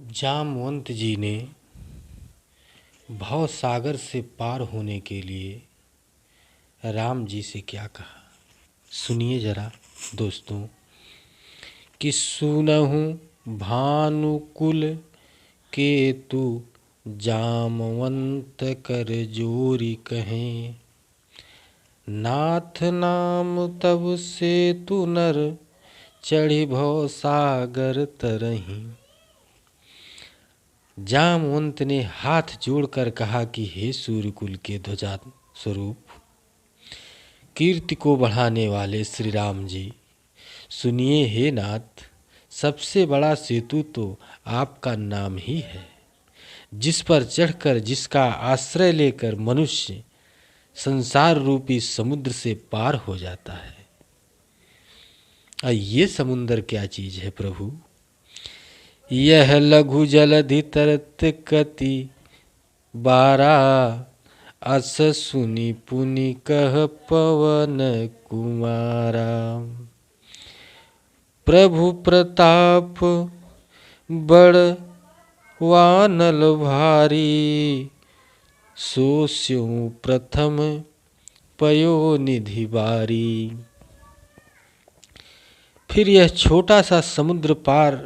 जामवंत जी ने भव सागर से पार होने के लिए राम जी से क्या कहा, सुनिए जरा दोस्तों। कि सुनहु भानुकुल केतु जामवंत कर जोरी कहें। नाथ नाम तब सेतु नर चढ़ी भव सागर तरहीं। जामवंत ने हाथ जोड़कर कहा कि हे सूर्यकुल के ध्वजा स्वरूप, कीर्ति को बढ़ाने वाले श्री राम जी, सुनिए हे नाथ, सबसे बड़ा सेतु तो आपका नाम ही है, जिस पर चढ़कर, जिसका आश्रय लेकर मनुष्य संसार रूपी समुद्र से पार हो जाता है। ये समुद्र क्या चीज है प्रभु? यह लघु जलधि तरत कति बारा, अस सुनि पुनि कह पवन कुमारा। प्रभु प्रताप बड़ वानल भारी, सो स्यों प्रथम पयो निधि बारी। फिर यह छोटा सा समुद्र पार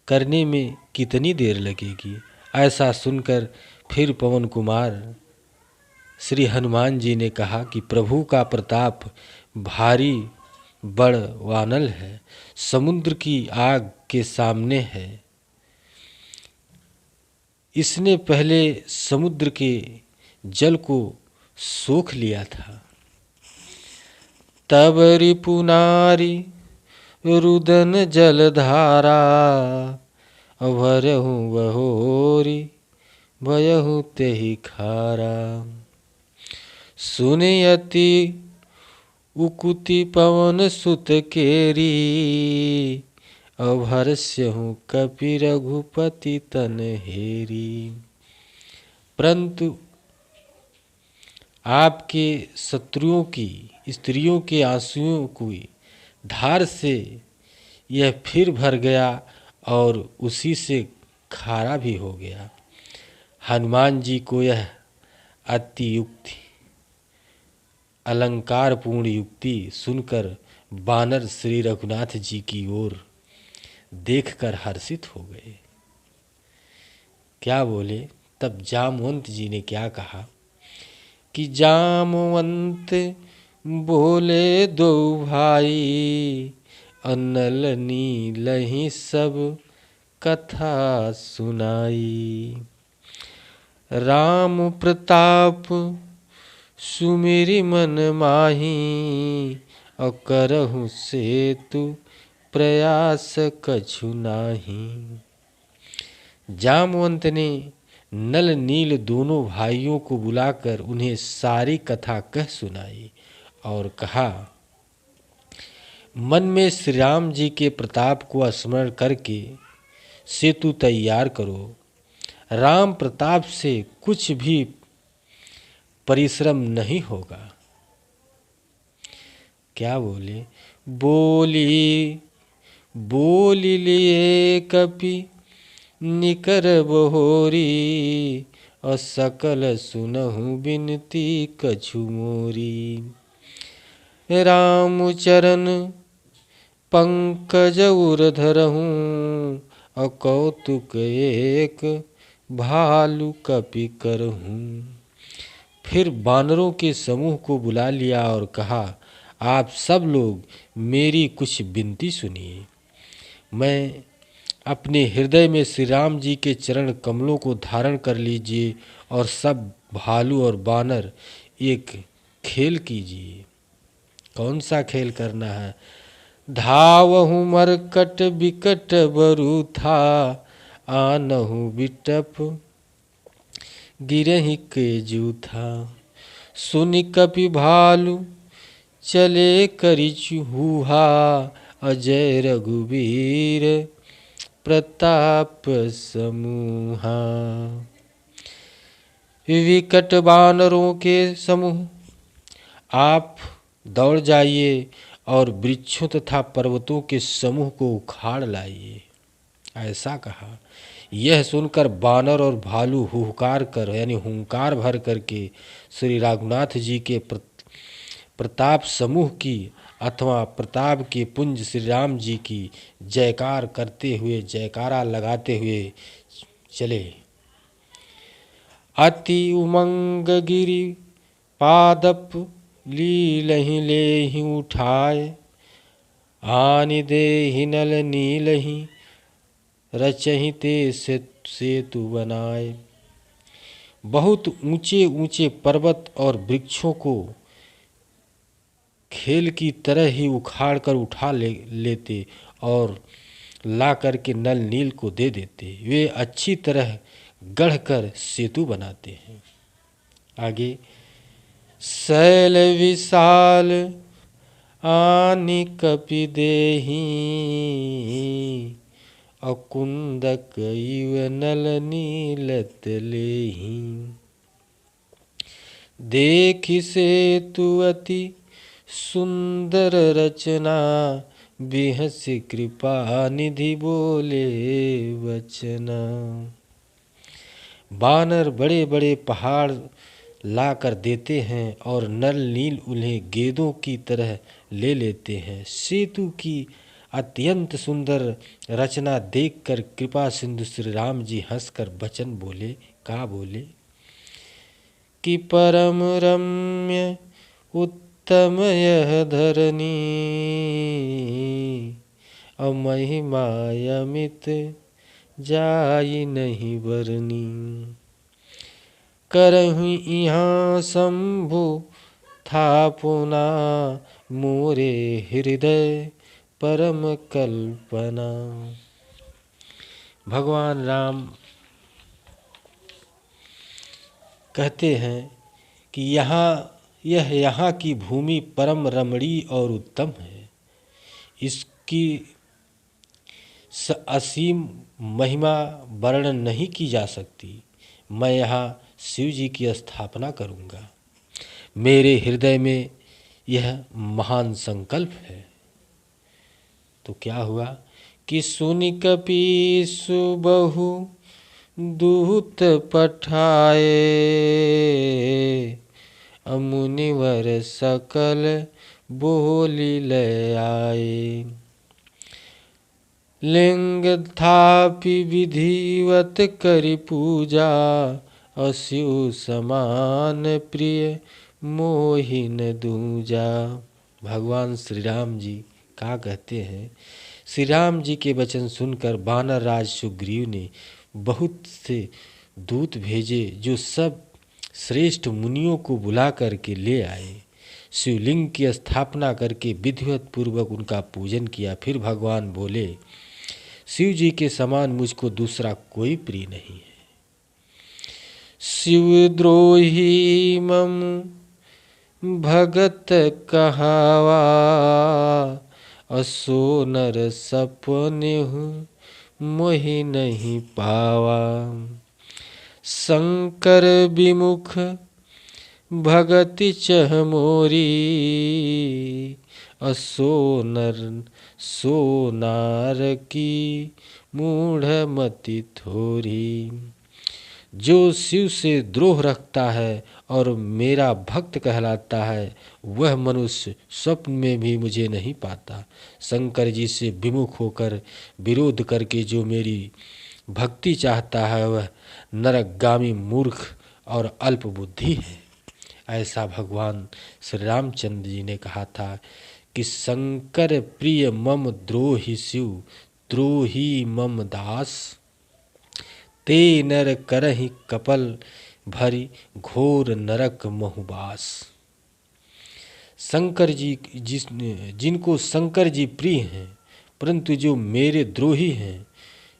करने में कितनी देर लगेगी? ऐसा सुनकर फिर पवन कुमार श्री हनुमान जी ने कहा कि प्रभु का प्रताप भारी बड़ वानल है, समुद्र की आग के सामने है। इसने पहले समुद्र के जल को सोख लिया था। तब रिपुनारी रुदन जलधारा, भरहु बहोरी भयहु तेहि खारा। सुनियति उकुति पवन सुत केरी, अभरस्यहु कपि रघुपति तन हेरी। परंतु आपके शत्रुओं की स्त्रियों के आंसुओं की धार से यह फिर भर गया और उसी से खारा भी हो गया। हनुमान जी को यह अति युक्ति, अलंकारपूर्ण युक्ति सुनकर बानर श्री रघुनाथ जी की ओर देखकर हर्षित हो गए। क्या बोले? तब जामवंत जी ने क्या कहा कि जामवंत बोले दो भाई, अनल नीलहि सब कथा सुनाई। राम प्रताप सुमिरि मन माही, अकरहु सेतु प्रयास कछु नाही। जामवंत ने नल नील दोनों भाइयों को बुलाकर उन्हें सारी कथा कह सुनाई और कहा, मन में श्री राम जी के प्रताप को स्मरण करके सेतु तैयार करो। राम प्रताप से कुछ भी परिश्रम नहीं होगा। क्या बोले? बोली लिए कपि निकर बहोरी, और सकल सुनहु बिनती कछु मोरी। राम चरण पंकज उर धरहूँ, और कौतुक एक भालु कपि करहूँ। फिर बानरों के समूह को बुला लिया और कहा, आप सब लोग मेरी कुछ विनती सुनिए। मैं अपने हृदय में श्री राम जी के चरण कमलों को धारण कर लीजिए और सब भालू और बानर एक खेल कीजिए। कौन सा खेल करना है? धावहु मरकट बिकट बरु था, आनहु बिटप गिरहि के जूथा। सुनि कपि भालु चले करिछु हुहा, अजय रघुवीर प्रताप समूहा। विकट बानरों के समूह, आप दौड़ जाइए और वृक्षों तथा पर्वतों के समूह को उखाड़ लाइए। ऐसा कहा। यह सुनकर बानर और भालू हुहुकार कर यानी हुंकार भर करके श्री रघुनाथ जी के प्रताप समूह की अथवा प्रताप के पुंज श्री राम जी की जयकार करते हुए, जयकारा लगाते हुए चले। अति उमंग गिरि पादप लीलहि लेहि उठाए, आनि देहि नल नीलहि रचहि ते सेतु बनाए। बहुत ऊंचे ऊंचे पर्वत और वृक्षों को खेल की तरह ही उखाड़ कर उठा लेते और ला करके नल नील को दे देते। वे अच्छी तरह गढ़कर सेतु बनाते हैं। आगे, शैल विशाल आनि कपि देहि, अकुंदक इव नल नीलत लेहि। देखि सेतु अति सुंदर रचना, बिहसि कृपा निधि बोले वचना। बानर बड़े बड़े पहाड़ ला कर देते हैं और नल नील उन्हें गेंदों की तरह ले लेते हैं। सेतु की अत्यंत सुंदर रचना देखकर कृपा सिंधु श्री राम जी हंसकर वचन बोले। का बोले कि परम रम्य उत्तम यह धरनी, अमहिमा अमित जाई नहीं बरनी। करहु यहाँ शंभु थापुना, मोरे हृदय परम कल्पना। भगवान राम कहते हैं कि यहाँ की भूमि परम रमणीय और उत्तम है। इसकी असीम महिमा वर्णन नहीं की जा सकती। मैं यहाँ शिव जी की स्थापना करूँगा। मेरे हृदय में यह महान संकल्प है। तो क्या हुआ कि सुनि कपीसु बहु दूत पठाए, मुनिवर सकल बोली ले आए। लिंग थापि विधिवत करि पूजा, असिउ समान प्रिय मोहिन दूजा। भगवान श्री राम जी क्या कहते हैं? श्री राम जी के वचन सुनकर वानर राज सुग्रीव ने बहुत से दूत भेजे, जो सब श्रेष्ठ मुनियों को बुला करके ले आए। शिवलिंग की स्थापना करके विधिवत पूर्वक उनका पूजन किया। फिर भगवान बोले, शिव जी के समान मुझको दूसरा कोई प्रिय नहीं है। शिवद्रोही मम भगत कहावा, असो नर सपनेहु मोहि नहीं पावा। शंकर विमुख भगति चह मोरी, असो नर सो नार की मूढ़ मति थोरी। जो शिव से द्रोह रखता है और मेरा भक्त कहलाता है, वह मनुष्य स्वप्न में भी मुझे नहीं पाता। शंकर जी से विमुख होकर विरोध करके जो मेरी भक्ति चाहता है, वह नरकगामी मूर्ख और अल्प बुद्धि है। ऐसा भगवान श्री रामचंद्र जी ने कहा था कि शंकर प्रिय मम द्रोहि शिव, द्रोही मम दास। ते नर करहि कपल भरी, घोर नरक महुबास। शंकर जी जिनको शंकर जी प्रिय हैं, परंतु जो मेरे द्रोही हैं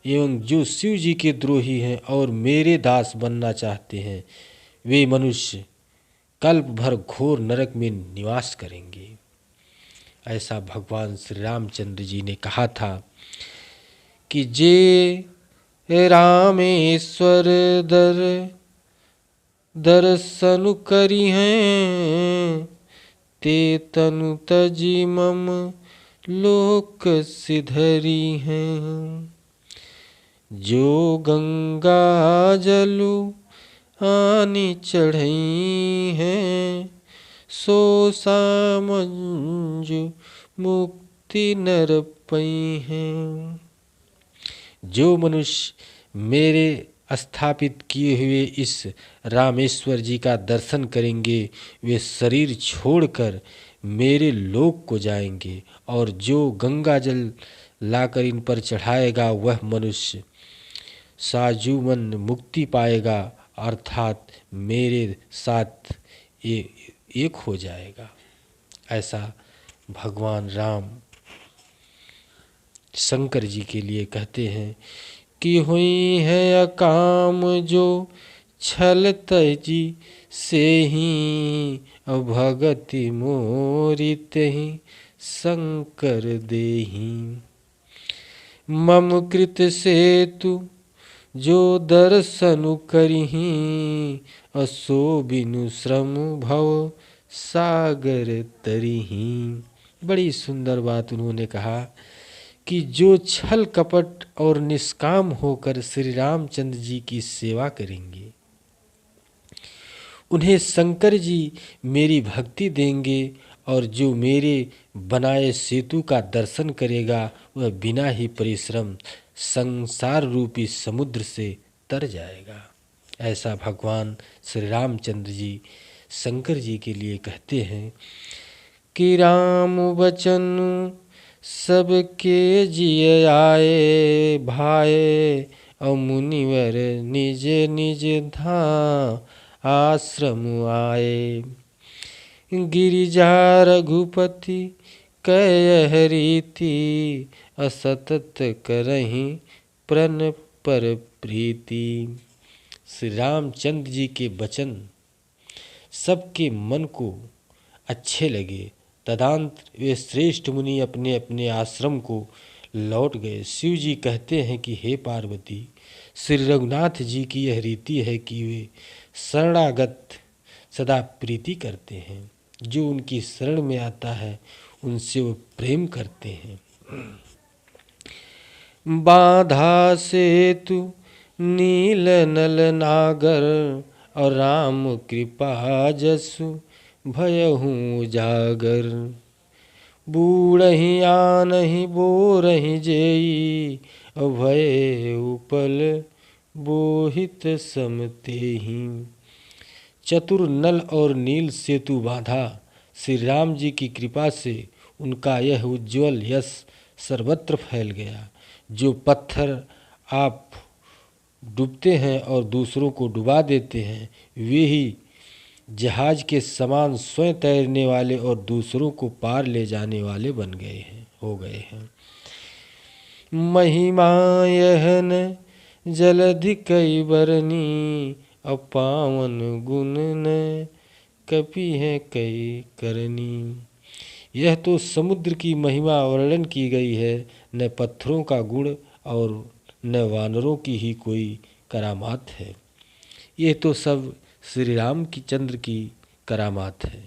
एवं जो शिव जी के द्रोही हैं और मेरे दास बनना चाहते हैं, वे मनुष्य कल्प भर घोर नरक में निवास करेंगे। ऐसा भगवान श्री रामचंद्र जी ने कहा था कि जे रामेश्वर दर्शन करी हैं, ते तनु तजी मम लोक सिधरी हैं। जो गंगा जलु आनी चढ़ई हैं, सो सामंजु मुक्ति नर पई हैं। जो मनुष्य मेरे स्थापित किए हुए इस रामेश्वर जी का दर्शन करेंगे वे शरीर छोड़कर मेरे लोक को जाएंगे, और जो गंगा जल लाकर इन पर चढ़ाएगा वह मनुष्य साजुमन मुक्ति पाएगा, अर्थात मेरे साथ एक हो जाएगा। ऐसा भगवान राम शंकर जी के लिए कहते हैं कि हुई है अकाम जो छल तजी से ही, भगति मोरी तेहि शंकर देहि। मम कृत सेतु जो दर्शनु करिहि, असो बिनु श्रम भव सागर तरिहि। बड़ी सुंदर बात उन्होंने कहा कि जो छल कपट और निष्काम होकर श्री रामचंद्र जी की सेवा करेंगे उन्हें शंकर जी मेरी भक्ति देंगे, और जो मेरे बनाए सेतु का दर्शन करेगा वह बिना ही परिश्रम संसार रूपी समुद्र से तर जाएगा। ऐसा भगवान श्री रामचंद्र जी शंकर जी के लिए कहते हैं कि राम वचन सबके जिय आए भाए, और मुनिवर निज निज धाम आश्रम आए। गिरिजा रघुपति कह रीति, असतत करहि प्रण पर प्रीति। श्री रामचंद्र जी के वचन सबके मन को अच्छे लगे। तदंत वे श्रेष्ठ मुनि अपने अपने आश्रम को लौट गए। शिव जी कहते हैं कि हे पार्वती, श्री रघुनाथ जी की यह रीति है कि वे शरणागत सदा प्रीति करते हैं। जो उनकी शरण में आता है उनसे वो प्रेम करते हैं। बाधा सेतु नील नल नागर, और राम कृपा जसु भयहु जागर। बूढ़हि आनहि बोरहि जेई, भय उपल बोहित समतेहि। चतुर नल और नील सेतु बांधा। श्री राम जी की कृपा से उनका यह उज्ज्वल यश सर्वत्र फैल गया। जो पत्थर आप डूबते हैं और दूसरों को डुबा देते हैं, वे ही जहाज के समान स्वयं तैरने वाले और दूसरों को पार ले जाने वाले हो गए हैं। महिमा यहन जलधि कई बरनी, अपावन गुण न कपि है कई करनी। यह तो समुद्र की महिमा वर्णन की गई है, न पत्थरों का गुण और न वानरों की ही कोई करामात है। यह तो सब श्री राम की चंद्र की करामात है।